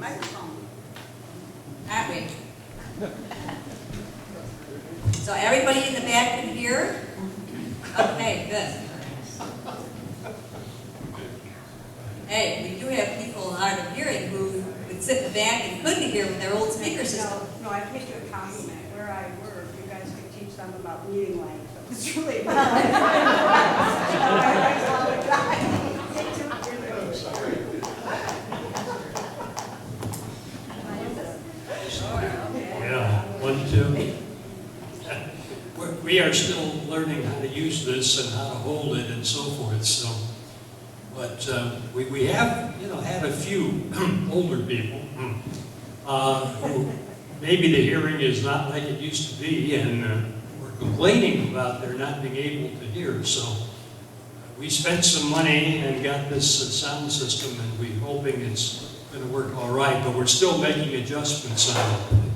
microphone. Aren't we? So everybody in the back can hear? Okay, good. Hey, we do have people hard of hearing who would sit in the back and couldn't hear with their old speaker system. No, I take you a compliment. Where I work, you guys could teach them about reading language. It's really fun. Yeah, 1, 2. We are still learning how to use this and how to hold it and so forth. So, but we have had a few older people who maybe the hearing is not like it used to be, and we're complaining about their not being able to hear. So we spent some money and got this sound system, and we're hoping it's going to work all right. But we're still making adjustments on it.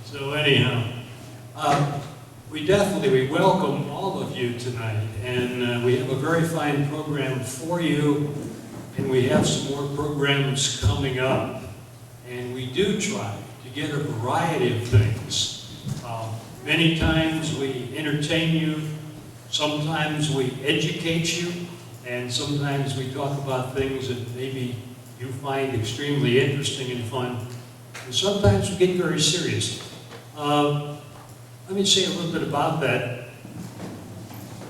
So anyhow. We welcome all of you tonight, and we have a very fine program for you, and we have some more programs coming up, and we do try to get a variety of things. Many times we entertain you, sometimes we educate you, and sometimes we talk about things that maybe you find extremely interesting and fun, and sometimes we get very serious. Let me say a little bit about that.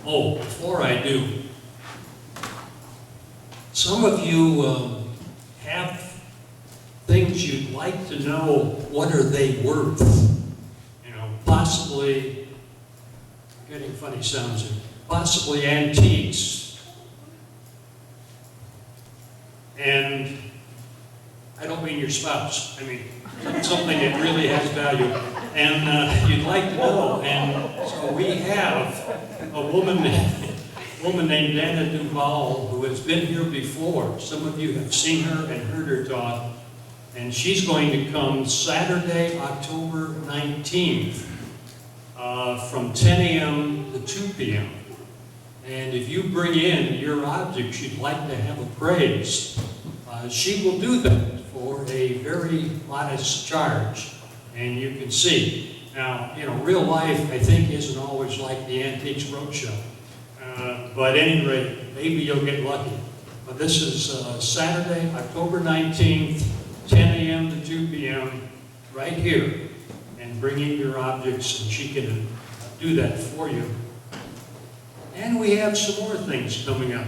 Oh, before I do, some of you have things you'd like to know, what are they worth? Possibly, I'm getting funny sounds here, possibly antiques. And I don't mean your spouse, I mean something that really has value. And you'd like to know, and so we have a woman named Anna Duval who has been here before. Some of you have seen her and heard her talk, and she's going to come Saturday, October 19th, from 10 a.m. to 2 p.m. And if you bring in your objects you'd like to have appraised, she will do that for a very modest charge. And you can see. Now, real life, I think, isn't always like the Antiques Roadshow. But at any rate, maybe you'll get lucky. But this is Saturday, October 19th, 10 a.m. to 2 p.m., right here. And bring in your objects, and she can do that for you. And we have some more things coming up.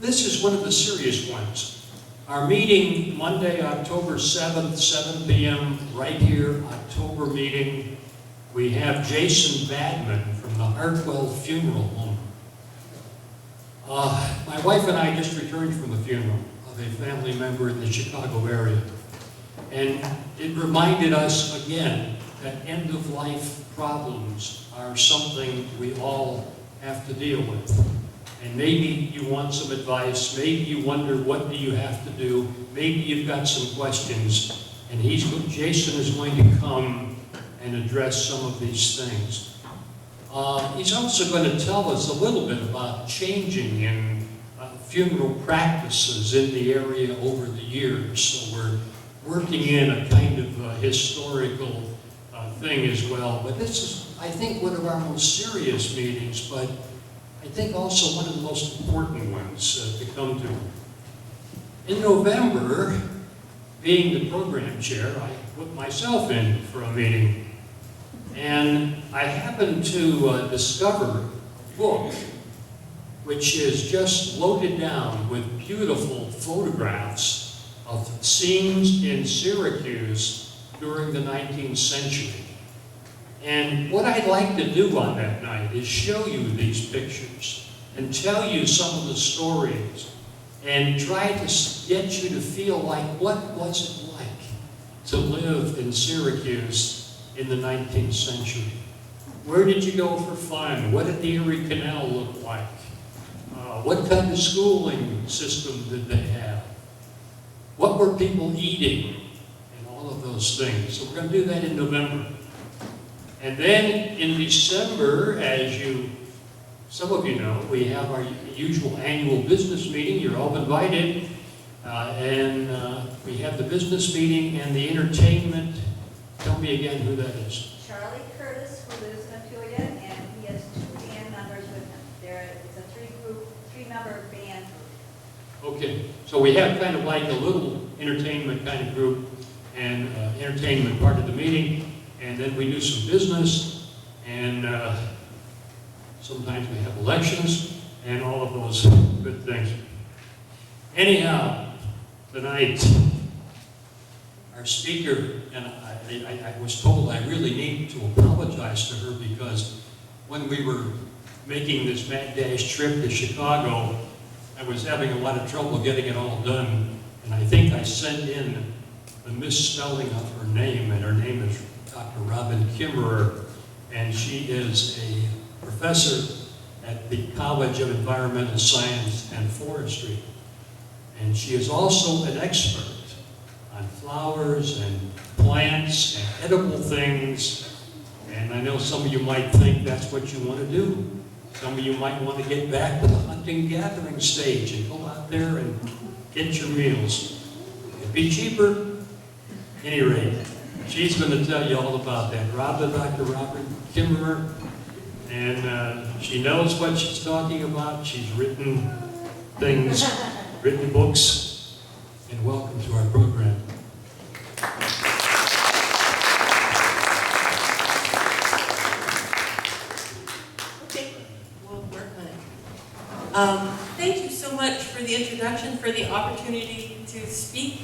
This is one of the serious ones. Our meeting Monday, October 7th, 7 p.m., right here, October meeting. We have Jason Badman from the Hartwell Funeral Home. My wife and I just returned from the funeral of a family member in the Chicago area. And it reminded us again that end-of-life problems are something we all have to deal with. And maybe you want some advice, maybe you wonder what do you have to do, maybe you've got some questions, and Jason is going to come and address some of these things. He's also going to tell us a little bit about changing in funeral practices in the area over the years. So we're working in a kind of historical thing as well. But this is, I think, one of our most serious meetings, but I think also one of the most important ones to come to. In November, being the program chair, I put myself in for a meeting. And I happened to discover a book which is just loaded down with beautiful photographs of scenes in Syracuse during the 19th century. And what I'd like to do on that night is show you these pictures and tell you some of the stories and try to get you to feel like, what was it like to live in Syracuse in the 19th century? Where did you go for fun? What did the Erie Canal look like? What kind of schooling system did they have? What were people eating? And all of those things. So we're going to do that in November. And then in December, as some of you know, we have our usual annual business meeting. You're all invited. And we have the business meeting and the entertainment. Tell me again who that is. Charlie Curtis, who lives in Apulia, and he has 2 band members with him. It's a three-member band group. Okay, so we have kind of like a little entertainment kind of group and entertainment part of the meeting, and then we do some business, and sometimes we have elections, and all of those good things. Anyhow, tonight, our speaker, and I was told I really need to apologize to her because when we were making this mad dash trip to Chicago, I was having a lot of trouble getting it all done, and I think I sent in the misspelling of her name, and her name is Dr. Robin Kimmerer, and she is a professor at the College of Environmental Science and Forestry. And she is also an expert on flowers and plants and edible things. And I know some of you might think that's what you want to do. Some of you might want to get back to the hunting-gathering stage and go out there and get your meals. It'd be cheaper. At any rate, she's going to tell you all about that. Dr. Robin Kimmerer, and she knows what she's talking about. She's written things, written books, and welcome to our program. Okay, we'll work on it. Thank you so much for the introduction, for the opportunity to speak,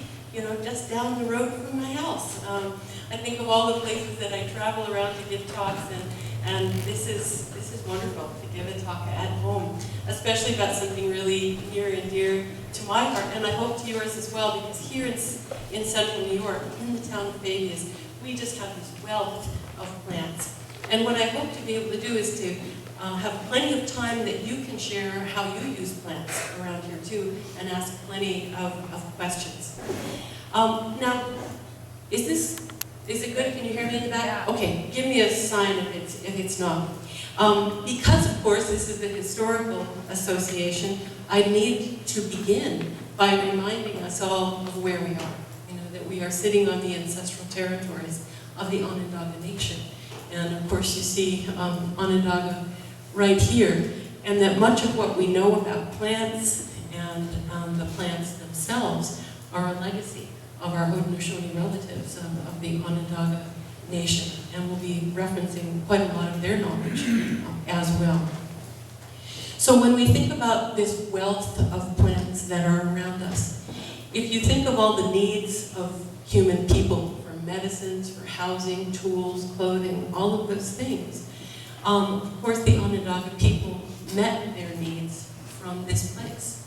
just down the road from my house. I think of all the places that I travel around to give talks, and this is wonderful to give a talk at home, especially about something really near and dear to my heart, and I hope to yours as well, because here in central New York, in the town of Fabius, we just have this wealth of plants. And what I hope to be able to do is to have plenty of time that you can share how you use plants around here too, and ask plenty of questions. Now, is it good? Can you hear me in the back? Yeah. Okay, give me a sign if it's not. Because, of course, this is the Historical Association, I need to begin by reminding us all of where we are. That we are sitting on the ancestral territories of the Onondaga Nation. And, of course, you see Onondaga right here, and that much of what we know about plants and the plants themselves are a legacy of our Haudenosaunee relatives of the Onondaga Nation, and we'll be referencing quite a lot of their knowledge as well. So when we think about this wealth of plants that are around us, if you think of all the needs of human people, for medicines, for housing, tools, clothing, all of those things, of course the Onondaga people met their needs from this place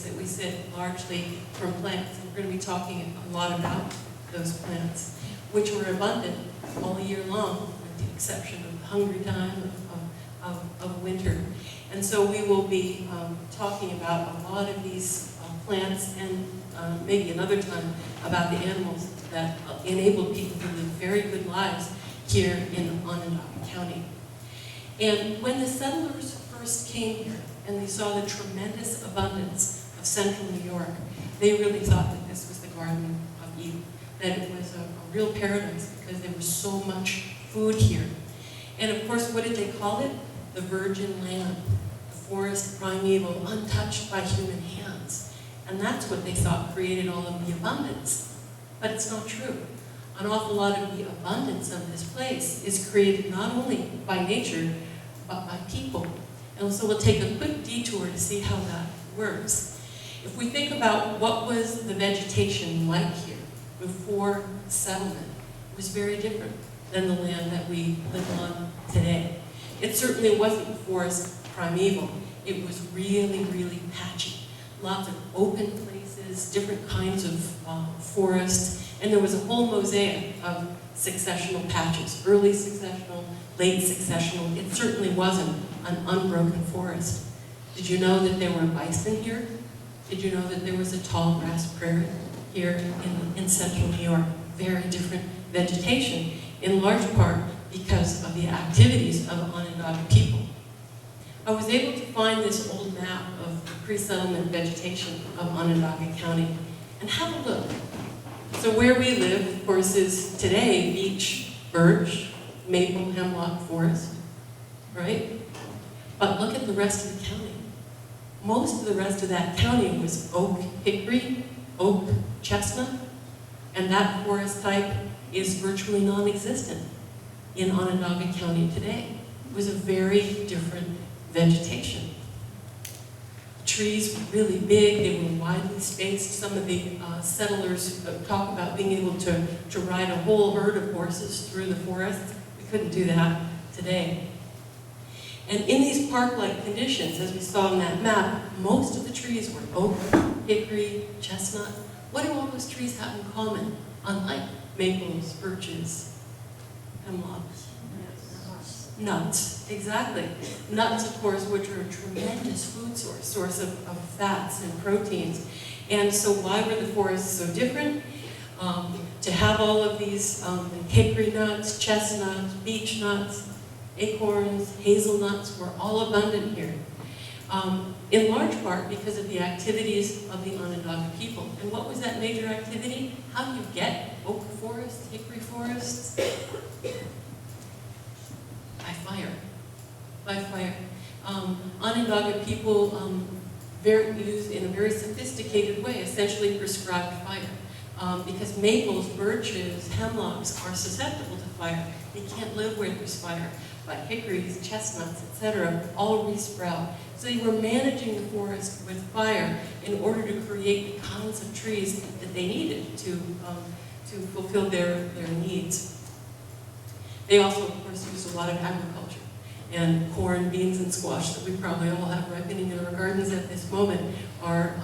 that we sit largely from plants. And we're going to be talking a lot about those plants, which were abundant all year long, with the exception of the hungry time of winter. And so we will be talking about a lot of these plants, and maybe another time about the animals that enabled people to live very good lives here in Onondaga County. And when the settlers first came here and they saw the tremendous abundance of central New York, they really thought that this was the Garden of Eden, that it was a real paradise because there was so much food here. And of course, what did they call it? The virgin land, the forest primeval, untouched by human hands. And that's what they thought created all of the abundance. But it's not true. An awful lot of the abundance of this place is created not only by nature, but by people. And so we'll take a quick detour to see how that works. If we think about what was the vegetation like here before settlement, it was very different than the land that we live on today. It certainly wasn't forest primeval. It was really, really patchy. Lots of open places, different kinds of forests, and there was a whole mosaic of successional patches, early successional, late successional. It certainly wasn't an unbroken forest. Did you know that there were bison here? Did you know that there was a tall grass prairie here in central New York? Very different vegetation, in large part because of the activities of Onondaga people. I was able to find this old map of the pre-settlement vegetation of Onondaga County, and have a look So where we live, of course, is today beech, birch, maple, hemlock forest, right? But look at the rest of the county. Most of the rest of that county was oak, hickory, oak, chestnut, and that forest type is virtually non-existent in Onondaga County today. It was a very different vegetation. Trees were really big, they were widely spaced. Some of the settlers talk about being able to ride a whole herd of horses through the forest. We couldn't do that today. And in these park-like conditions, as we saw on that map, most of the trees were oak, hickory, chestnut. What do all those trees have in common, unlike maples, birches, hemlocks? Nuts, exactly. Nuts, of course, which are a tremendous food source of fats and proteins. And so why were the forests so different? To have all of these hickory nuts, chestnuts, beech nuts, acorns, hazelnuts were all abundant here. In large part because of the activities of the Onondaga people. And what was that major activity? How do you get oak forests, hickory forests? By fire. By fire. Onondaga people use in a very sophisticated way, essentially prescribed fire. Because maples, birches, hemlocks are susceptible to fire. They can't live where there's fire. But hickories, chestnuts, etc., all resprout. So they were managing the forest with fire in order to create the kinds of trees that they needed to fulfill their needs. They also, of course, used a lot of agriculture. And corn, beans, and squash that we probably all have ripening in our gardens at this moment are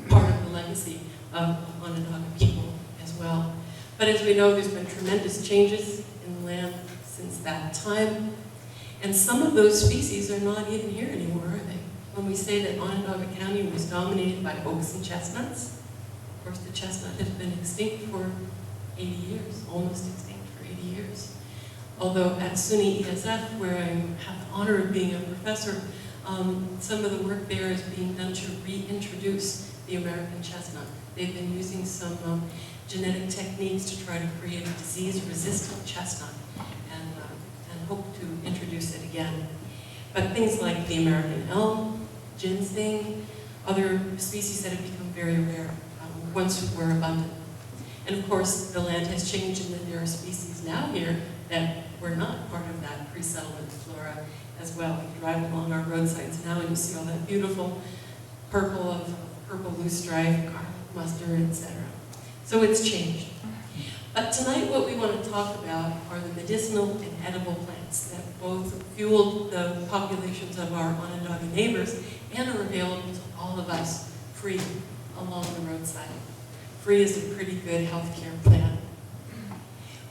part of the legacy of Onondaga people as well. But as we know, there's been tremendous changes in the land since that time. And some of those species are not even here anymore, are they? When we say that Onondaga County was dominated by oaks and chestnuts, of course the chestnut has been extinct for 80 years, almost extinct for 80 years. Although at SUNY ESF, where I have the honor of being a professor, some of the work there is being done to reintroduce the American chestnut. They've been using some genetic techniques to try to create a disease-resistant chestnut and hope to introduce it again. But things like the American elm, ginseng, other species that have become very rare, once were abundant. And of course, the land has changed in that there are species now here that were not part of that pre-settlement flora as well. You drive along our roadsides now and you see all that beautiful purple loosestrife, garlic, mustard, etc. So it's changed. But tonight what we want to talk about are the medicinal and edible plants that both fueled the populations of our Onondaga neighbors and are available to all of us free along the roadside. Free is a pretty good healthcare plan.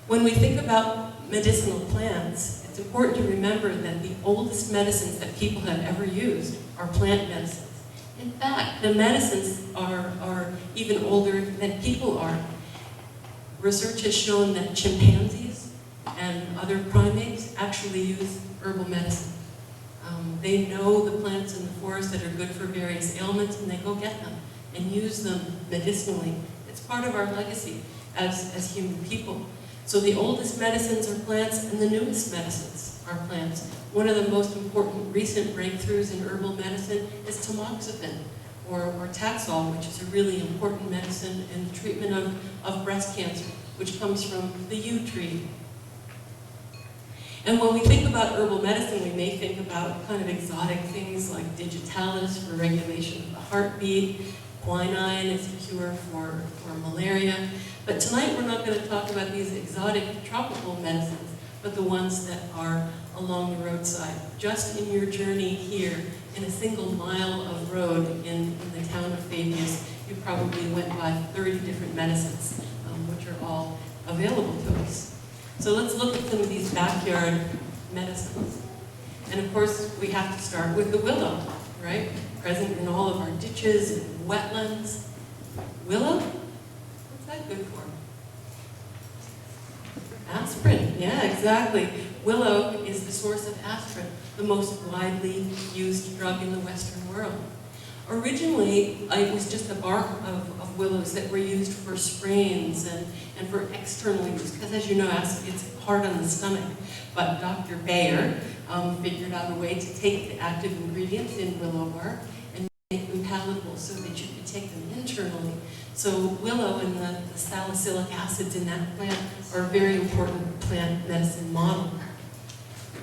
When we think about medicinal plants, it's important to remember that the oldest medicines that people have ever used are plant medicines. In fact, the medicines are even older than people are. Research has shown that chimpanzees and other primates actually use herbal medicine. They know the plants in the forest that are good for various ailments and they go get them and use them medicinally. It's part of our legacy as human people. So the oldest medicines are plants and the newest medicines are plants. One of the most important recent breakthroughs in herbal medicine is tamoxifen, or Taxol, which is a really important medicine in the treatment of breast cancer, which comes from the yew tree. And when we think about herbal medicine, we may think about kind of exotic things like digitalis for regulation of the heartbeat, quinine as a cure for malaria. But tonight we're not going to talk about these exotic tropical medicines, but the ones that are along the roadside. Just in your journey here, in a single mile of road in the town of Fabius, you probably went by 30 different medicines, which are all available to us. So let's look at some of these backyard medicines. And of course, we have to start with the willow, right? Present in all of our ditches and wetlands. Willow? What's that good for? Aspirin, yeah, exactly. Willow is the source of aspirin, the most widely used drug in the Western world. Originally, it was just the bark of willows that were used for sprains and for external use, because as you know, it's hard on the stomach. But Dr. Bayer figured out a way to take the active ingredients in willow bark and make them palatable so that you could take them internally. So willow and the salicylic acids in that plant are a very important plant medicine model.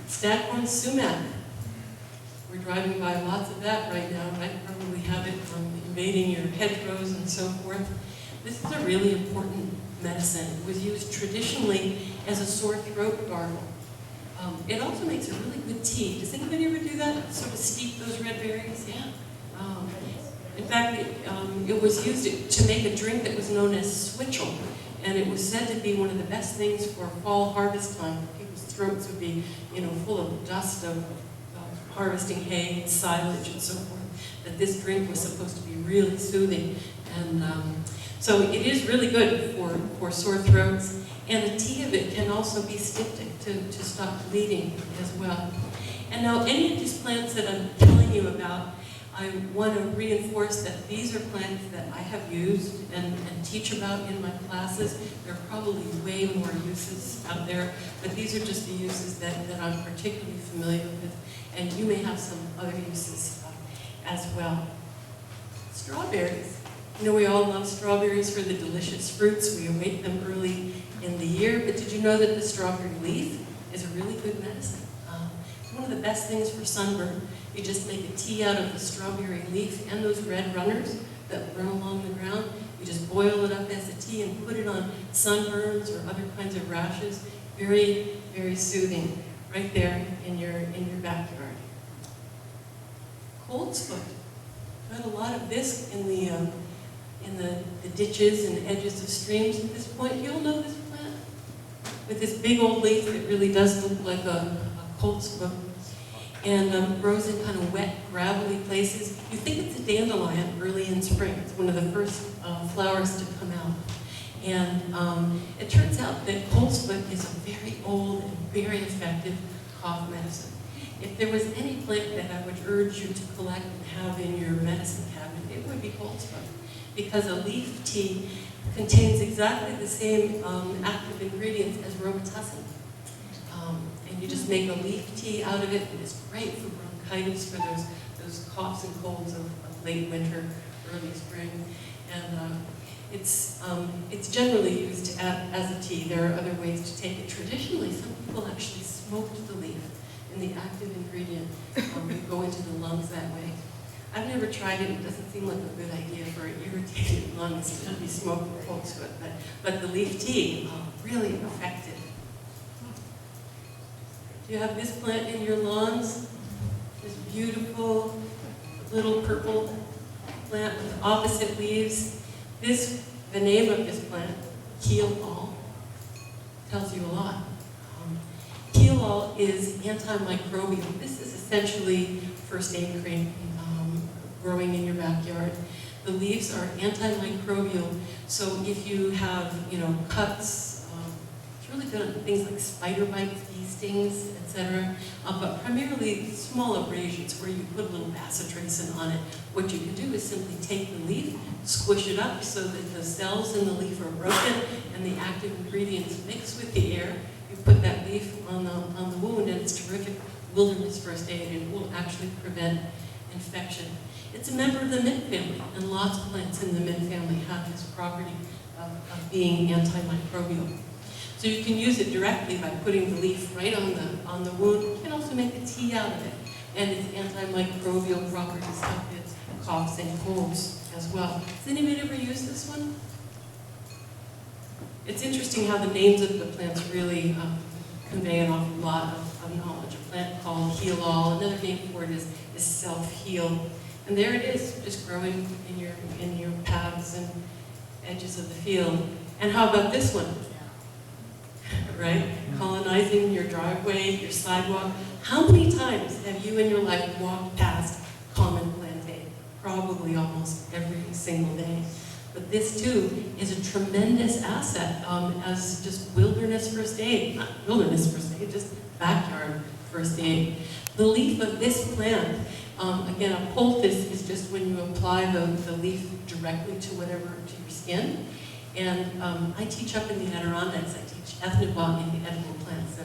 Staghorn sumac. We're driving by lots of that right now, right? Probably have it invading your hedgerows and so forth. This is a really important medicine. It was used traditionally as a sore throat gargle. It also makes a really good tea. Does anybody ever do that? Sort of steep those red berries? Yeah. In fact, it was used to make a drink that was known as switchel, and it was said to be one of the best things for fall harvest time. People's throats would be, full of dust of harvesting hay and silage and so forth, that this drink was supposed to be really soothing. And so it is really good for sore throats. And a tea of it can also be styptic to stop bleeding as well. And now any of these plants that I'm telling you about, I want to reinforce that these are plants that I have used and teach about in my classes. There are probably way more uses out there, but these are just the uses that I'm particularly familiar with. And you may have some other uses as well. Strawberries. We all love strawberries for the delicious fruits. We await them early in the year, but did you know that the strawberry leaf is a really good medicine? It's one of the best things for sunburn. You just make a tea out of the strawberry leaf and those red runners that run along the ground. You just boil it up as a tea and put it on sunburns or other kinds of rashes. Very, very soothing, right there in your backyard. Coltsfoot. Got a lot of this in the ditches and edges of streams at this point. You all know this plant? With this big old leaf that really does look like a coltsfoot, and grows in kind of wet, gravelly places. You think it's a dandelion early in spring. It's one of the first flowers to come out. And it turns out that coltsfoot is a very old and very effective cough medicine. If there was any plant that I would urge you to collect and have in your medicine cabinet, it would be coltsfoot, because a leaf tea contains exactly the same active ingredients as robitussin. And you just make a leaf tea out of it, and it's great for bronchitis, for those coughs and colds of late winter, early spring. And it's generally used as a tea. There are other ways to take it. Traditionally, some people actually smoked the leaf, and the active ingredient would go into the lungs that way. I've never tried it. It doesn't seem like a good idea for irritated lungs to be smoking coltsfoot, but the leaf tea, really effective. Do you have this plant in your lawns? This beautiful little purple plant with opposite leaves. The name of this plant, Keelall, tells you a lot. Keelall is antimicrobial. This is essentially first aid cream growing in your backyard. The leaves are antimicrobial, so if you have, cuts, it's really good on things like spider bites, bee stings, etc. But primarily small abrasions where you put a little bacitracin on it. What you can do is simply take the leaf, squish it up so that the cells in the leaf are broken and the active ingredients mix with the air. You put that leaf on the wound, and it's terrific wilderness first aid, and it will actually prevent infection. It's a member of the mint family, and lots of plants in the mint family have this property of being antimicrobial. So you can use it directly by putting the leaf right on the wound. You can also make a tea out of it, and its antimicrobial properties help its coughs and colds as well. Has anybody ever used this one? It's interesting how the names of the plants really convey an awful lot of knowledge. A plant called Heal-All, another name for it is Self-Heal. And there it is, just growing in your paths and edges of the field. And how about this one? Right? Colonizing your driveway, your sidewalk. How many times have you in your life walked past common plantain? Probably almost every single day. But this too is a tremendous asset as just wilderness first aid. Not wilderness first aid, just backyard first aid. The leaf of this plant Again, a poultice is just when you apply the leaf directly to your skin. And I teach up in the Adirondacks. I teach ethnobotany, edible plants,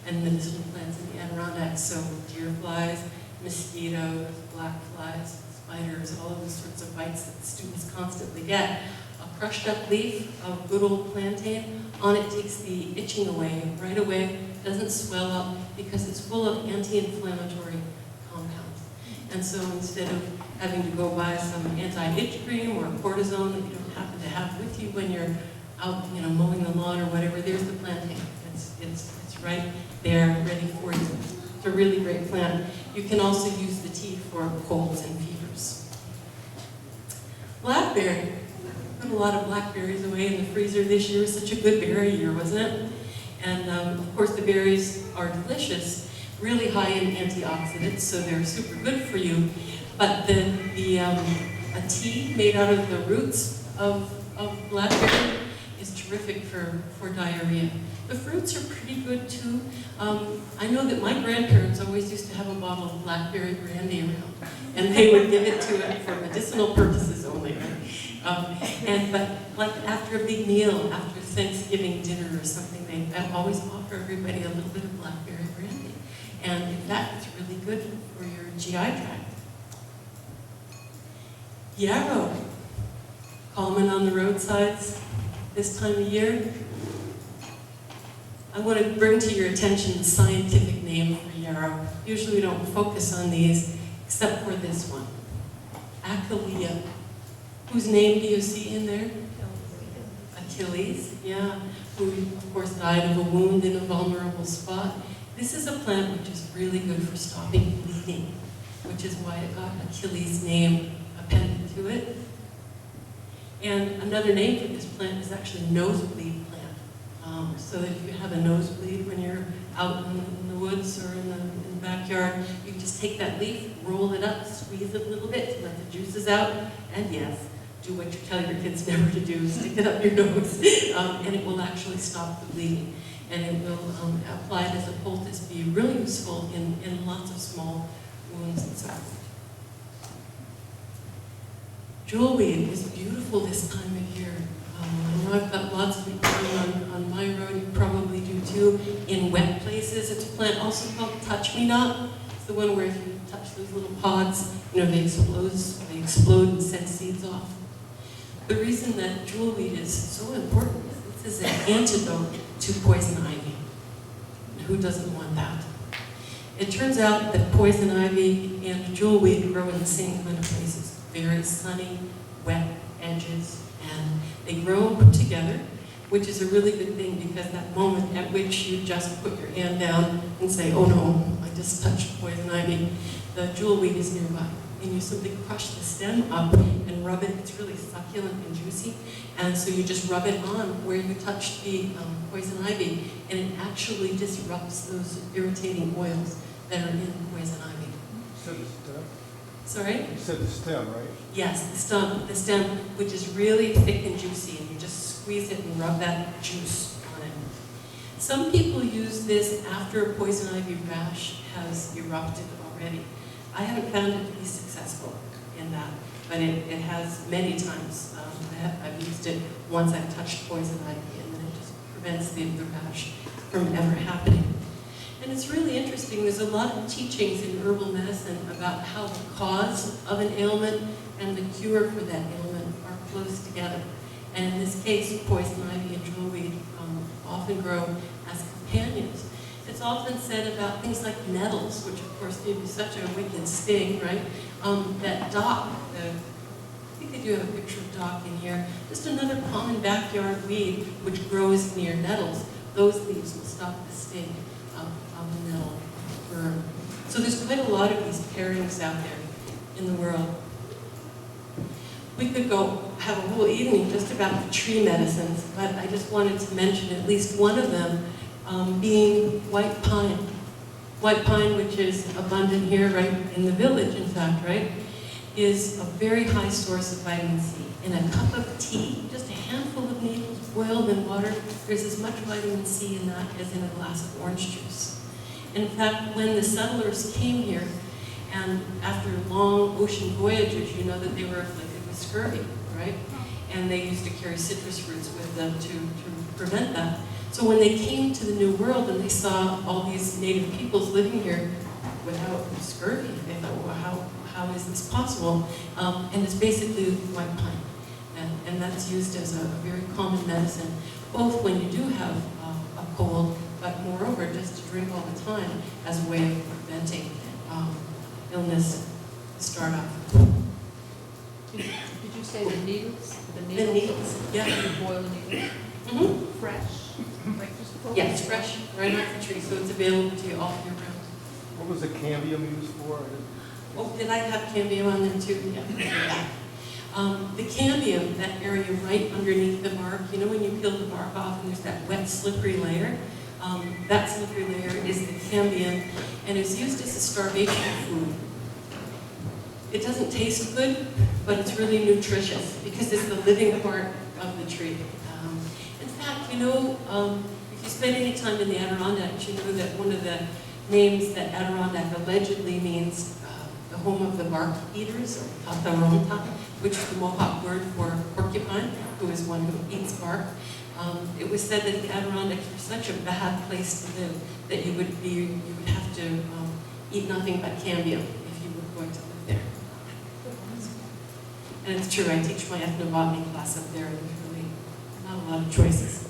and medicinal plants in the Adirondacks. So deer flies, mosquitoes, black flies, spiders, all of those sorts of bites that the students constantly get. A crushed up leaf of good old plantain, on it takes the itching away right away, doesn't swell up because it's full of anti-inflammatory compounds. And so instead of having to go buy some anti-itch cream or cortisone that you don't happen to have with you when you're out, mowing the lawn or whatever, there's the plantain. It's right there, ready for you. It's a really great plant. You can also use the tea for colds and fevers. Blackberry. Put a lot of blackberries away in the freezer this year. It was such a good berry year, wasn't it? And of course the berries are delicious, really high in antioxidants, so they're super good for you. But a tea made out of the roots of blackberry is terrific for diarrhea. The fruits are pretty good too. I know that my grandparents always used to have a bottle of blackberry brandy around, and they would give it to it for medicinal purposes only. But like after a big meal, after Thanksgiving dinner or something, they always offer everybody a little bit of blackberry brandy. And in fact, it's really good for your GI tract. Yarrow, common on the roadsides this time of year. I want to bring to your attention the scientific name for yarrow. Usually we don't focus on these, except for this one, Achillea. Whose name do you see in there? Achilles, yeah, who of course died of a wound in a vulnerable spot. This is a plant which is really good for stopping bleeding, which is why it got Achilles' name appended to it. And another name for this plant is actually nosebleed plant. So that if you have a nosebleed when you're out in the woods or in the backyard, you can just take that leaf, roll it up, squeeze it a little bit to let the juices out, and yes, do what you tell your kids never to do, stick it up your nose, and it will actually stop the bleeding. And it will, applied as a poultice, be really useful in lots of small wounds and so forth. Jewelweed is beautiful this time of year. I know I've got lots of it growing on my road, you probably do too, in wet places. It's a plant also called touch-me-not. It's the one where if you touch those little pods, they explode and send seeds off. The reason that jewelweed is so important is this is an antidote to poison ivy. Who doesn't want that? It turns out that poison ivy and jewelweed grow in the same kind of places. Very sunny, wet edges, and they grow and put together, which is a really good thing because that moment at which you just put your hand down and say, oh no, I just touched poison ivy, the jewelweed is nearby. And you simply crush the stem up and rub it. It's really succulent and juicy. And so you just rub it on where you touched the poison ivy, and it actually disrupts those irritating oils that are in poison ivy. You said the stem? Sorry? You said the stem, right? Yes, the stem, which is really thick and juicy, and you just squeeze it and rub that juice on it. Some people use this after a poison ivy rash has erupted already. I haven't found it to be successful in that, but it has many times. I've used it once I've touched poison ivy, and then it just prevents the rash from ever happening. And it's really interesting, there's a lot of teachings in herbal medicine about how the cause of an ailment and the cure for that ailment are close together. And in this case, poison ivy and jewelweed often grow as companions. It's often said about things like nettles, which of course give you such a wicked sting, right? That dock, I think they do have a picture of dock in here, just another common backyard weed which grows near nettles. Those leaves will stop the sting of the nettle worm. So there's quite a lot of these pairings out there in the world. We could go have a whole evening just about the tree medicines, but I just wanted to mention at least one of them, being white pine. White pine, which is abundant here, right, in the village, in fact, right, is a very high source of vitamin C. In a cup of tea, just a handful of needles boiled in water, there's as much vitamin C in that as in a glass of orange juice. In fact, when the settlers came here And after long ocean voyages, you know that they were afflicted with scurvy, right? And they used to carry citrus fruits with them to prevent that. So when they came to the New World and they saw all these native peoples living here without scurvy, they thought, well, how is this possible? And it's basically white pine. And that's used as a very common medicine, both when you do have a cold, but moreover, just to drink all the time as a way of preventing illness to start off. Did you say the needles? The needles, yeah. You boil the needles? Mm-hmm. Fresh? Like just pull Yes, fresh, right off the tree, so it's available to you all year round. What was the cambium used for? Oh, did I have cambium on there too? Yeah. The cambium, that area right underneath the bark, you know when you peel the bark off and there's that wet, slippery layer? That slippery layer is the cambium, and it's used as a starvation food. It doesn't taste good, but it's really nutritious because it's the living part of the tree. In fact, you know, if you spend any time in the Adirondacks, you know that one of the names that Adirondack allegedly means the home of the bark eaters, or Tataronta, which is the Mohawk word for porcupine, who is one who eats bark. It was said that the Adirondacks were such a bad place to live that you would have to eat nothing but cambium if you were going to live there. And it's true, I teach my ethnobotany class up there, and there's really not a lot of choices.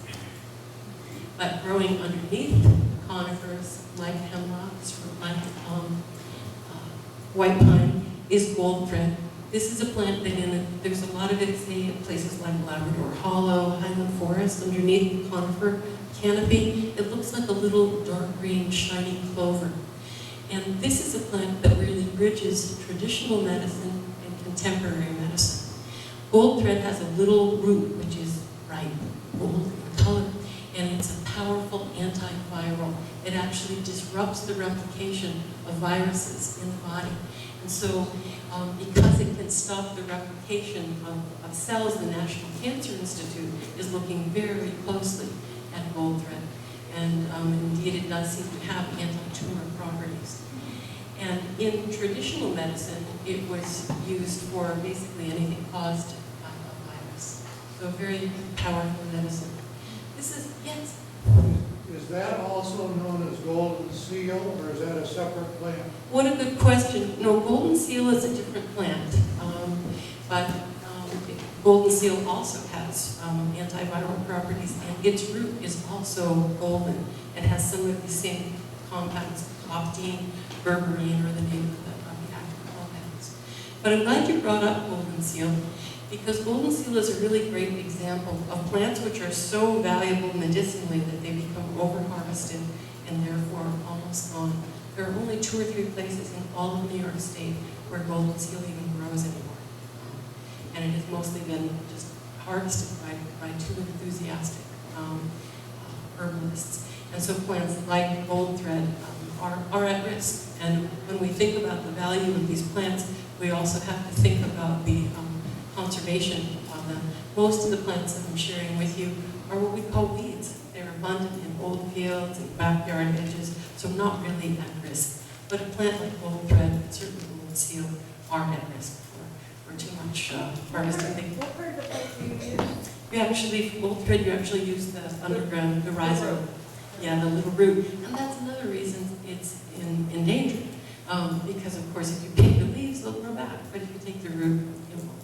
But growing underneath conifers like hemlocks, white pine is gold thread. This is a plant that there's a lot of it, say, in places like Labrador Hollow, Highland Forest, underneath the conifer canopy. It looks like a little dark green, shiny clover. And this is a plant that really bridges traditional medicine and contemporary medicine. Gold thread has a little root, which is bright gold in color, and it's a powerful antiviral. It actually disrupts the replication of viruses in the body. And so, because it can stop the replication of cells, the National Cancer Institute is looking very closely at gold thread. And indeed, it does seem to have anti-tumor properties. And in traditional medicine, it was used for basically anything caused by a virus. So a very powerful medicine. This is, yes? Is that also known as golden seal, or is that a separate plant? What a good question. No, golden seal is a different plant, but golden seal also has antiviral properties, and its root is also golden. It has some of the same compounds, optine, berberine, or the name of the active compounds. But I'm glad you brought up golden seal, because golden seal is a really great example of plants which are so valuable medicinally that they become over-harvested and therefore almost gone. There are only 2 or 3 places in all of New York State where golden seal even grows anymore. And it has mostly been just harvested by too enthusiastic herbalists. And so plants like gold thread are at risk. And when we think about the value of these plants, we also have to think about the conservation of them. Most of the plants that I'm sharing with you are what we call weeds. They're abundant in old fields and backyard edges, so not really at risk. But a plant like gold thread and certainly gold seal are at risk for too much harvesting. What part of the plant do you use? You actually, for gold thread, you actually use the underground, the rhizome. Yeah, the little root. And that's another reason it's endangered. Because of course, if you pick the leaves, they'll grow back. But if you take the root, it won't.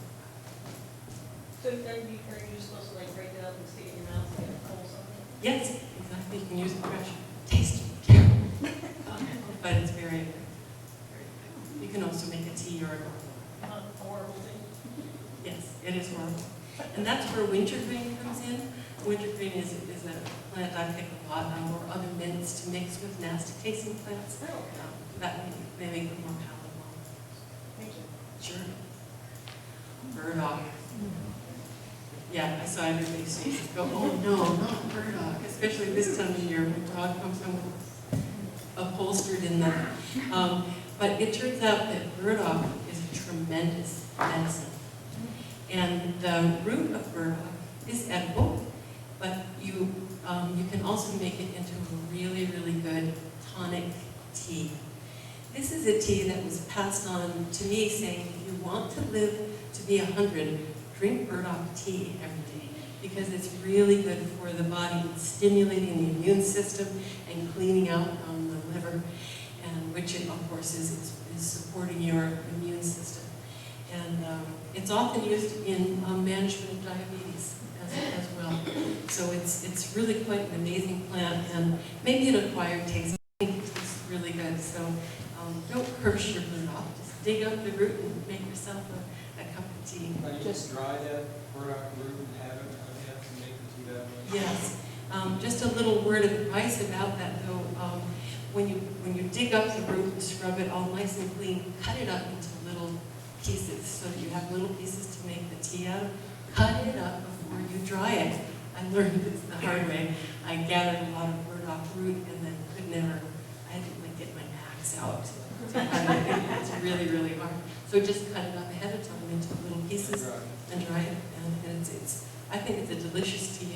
So then are you supposed to like break it up and stick it in your mouth and get a pull something? Yes, exactly. You can use it fresh. Tastes terrible. But it's very, very good. You can also make a tea or a Not a horrible thing. Yes, it is horrible. And that's where wintergreen comes in. Wintergreen is a plant I pick a lot of, or other mints to mix with nasty tasting plants. That may make it more palatable. Thank you. Sure. Burdock. Yeah, I saw everybody's faces go, oh no, not burdock, especially this time of year when dog comes home upholstered in that. But it turns out that burdock is a tremendous medicine. And the root of burdock is edible, but you can also make it into a really, really good tonic tea. This is a tea that was passed on to me saying, if you want to live to be 100, drink burdock tea every day because it's really good for the body. It's stimulating the immune system and cleaning out the liver, and which of course is supporting your immune system. And it's often used in management of diabetes as well. So it's really quite an amazing plant, and maybe an acquired taste. I think it's really good. So don't curse your burdock. Just dig up the root and make yourself a cup of tea. Now, you just dry that burdock root and have it to make the tea that way? Yes. Just a little word of advice about that, though. When you dig up the root and scrub it all nice and clean, cut it up into little pieces so that you have little pieces to make the tea out of. Cut it up before you dry it. I learned this the hard way. I gathered a lot of burdock root and then could never, I had to like get my axe out. It's really, really hard. So just cut it up ahead of time into little pieces and dry it. And it's I think it's a delicious tea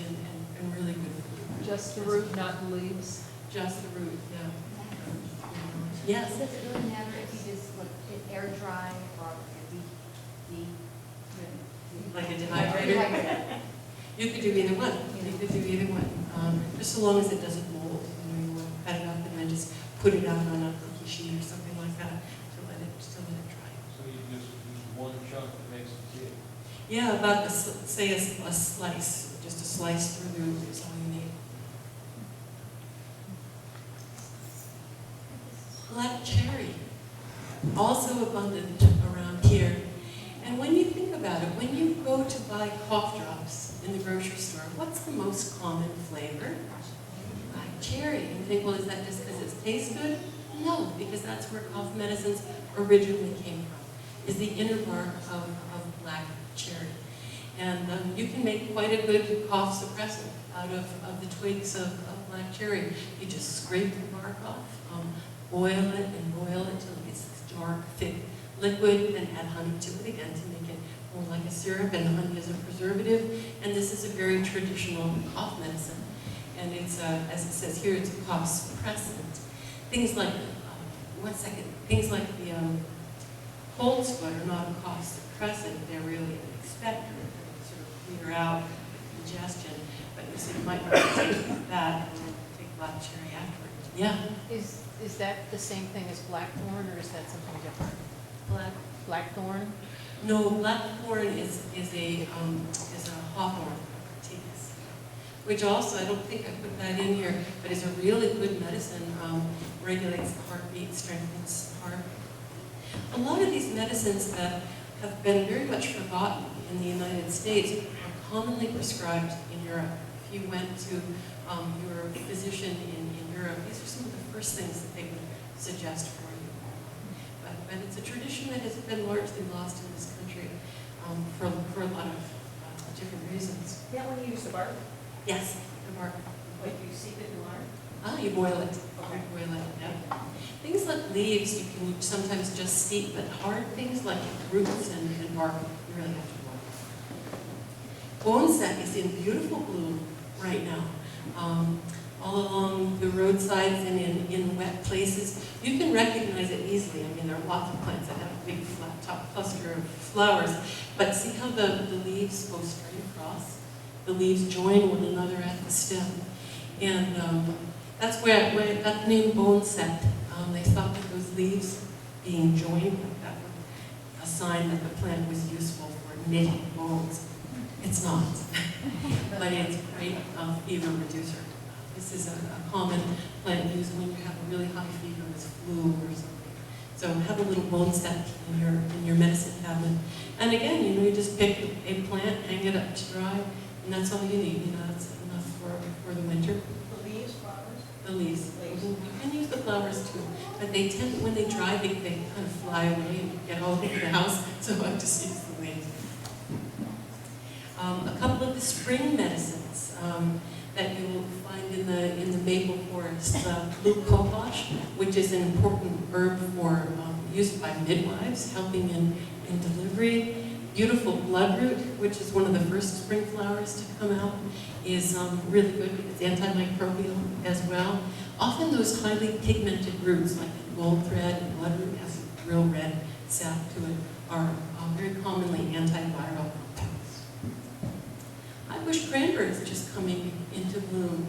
and really good for you. Just the root, not the leaves? Just the root, yeah. Yes. Does it really matter if you just let it air dry or Like a dehydrator? You could do either one. You could do either one. Just so long as it doesn't mold. You cut it up and then just put it out on a cookie sheet or something like that to let it dry. So you just use one chunk that makes the tea? Yeah, about say a slice, just a slice through the root is all you need. Black cherry, also abundant around here. And when you think about it, when you go to buy cough drops in the grocery store, what's the most common flavor? Black cherry. And you think, well, is that just because it tastes good? No, because that's where cough medicines originally came from, is the inner bark of black cherry. And you can make quite a good cough suppressant out of the twigs of black cherry. You just scrape the bark off, boil it and boil it until it gets this dark, thick liquid, then add honey to it again to make it more like a syrup, and honey is a preservative. And this is a very traditional cough medicine. And it's, as it says here, it's a cough suppressant. Things like, things like the cold sweat are not a cough suppressant, they're really an expectorant. They sort of clear out congestion. But you said you might not take that and then take black cherry afterwards. Yeah. Is that the same thing as blackthorn, or is that something different? Blackthorn? No, blackthorn is a hawthorn ticus, which also, I don't think I put that in here, but is a really good medicine, regulates the heartbeat, strengthens the heart. A lot of these medicines that have been very much forgotten in the United States are commonly prescribed in Europe. If you went to your physician in Europe, these are some of the first things that they would suggest for you. But it's a tradition that has been largely lost in this country for a lot of different reasons. That one you use the bark? Yes, the bark. Like you steep it in water? Oh, you boil it. You boil it, yeah. Things like leaves you can sometimes just steep, but hard things like roots and bark, you really have to boil. Boneset is in beautiful bloom right now. All along the roadsides and in wet places. You can recognize it easily. I mean, there are lots of plants that have a big flat top cluster of flowers, but see how the leaves go straight across? The leaves join one another at the stem. And that's where it got the name boneset. They thought that those leaves being joined like that were a sign that the plant was useful for knitting bones. It's not, but it's a great fever reducer. This is a common plant used when you have a really high fever, as flu or something. So have a little boneset in your medicine cabinet. And again, you just pick a plant, hang it up to dry, and that's all you need. That's enough for the winter. The leaves, flowers? The leaves. You can use the flowers too, but they tend, when they dry, they kind of fly away and get all over the house. So I just use the leaves. A couple of the spring medicines that you will find in the maple forest, blue cohosh, which is an important herb for used by midwives, helping in delivery. Beautiful bloodroot, which is one of the first spring flowers to come out, is really good. It's antimicrobial as well. Often those highly pigmented roots, like gold thread and bloodroot, has a real red sap to it, are very commonly antiviral compounds. I wish cranberry is just coming into bloom.